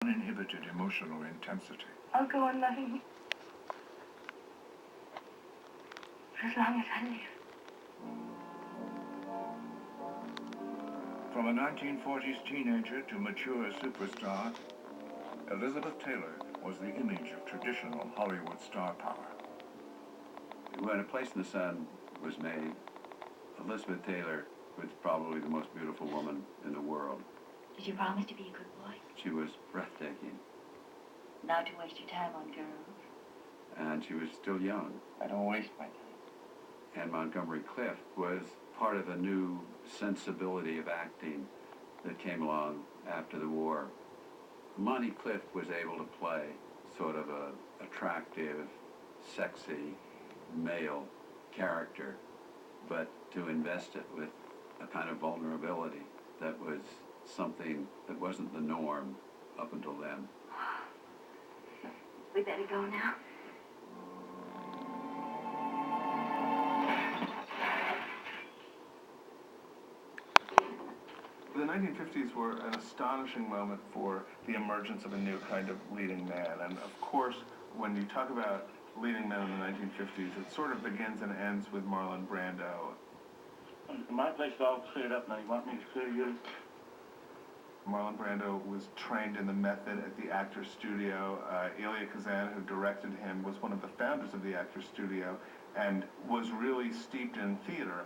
uninhibited emotional intensity. I'll go on loving you for as long as I live. From a 1940s teenager to mature superstar, Elizabeth Taylor was the image of traditional Hollywood star power. When A Place in the Sun was made, Elizabeth Taylor was probably the most beautiful woman in the world. Did you promise to be a good boy? She was breathtaking, Not to waste your time on girls. and she was still young. I don't waste my time. And Montgomery Clift was part of a new sensibility of acting that came along after the war. Monty Clift was able to play sort of a attractive, sexy, male character, but to invest it with a kind of vulnerability that was something that wasn't the norm up until then. We better go now. The 1950s were an astonishing moment for the emergence of a new kind of leading man. And of course, when you talk about leading men in the 1950s, it sort of begins and ends with Marlon Brando. My place is all cleared up now. You want me to clear yours? Marlon Brando was trained in the method at the Actors Studio. Elia Kazan, who directed him, was one of the founders of the Actors Studio and was really steeped in theater.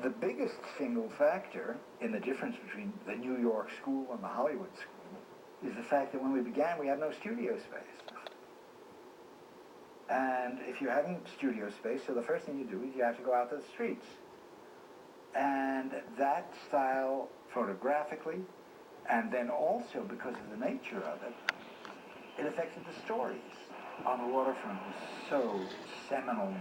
The biggest single factor in the difference between the New York school and the Hollywood school is the fact that when we began, we had no studio space. And if you hadn't studio space, so the first thing you do is you have to go out to the streets. And that style, photographically, and then also because of the nature of it, it affected the stories. On the Waterfront was so seminal.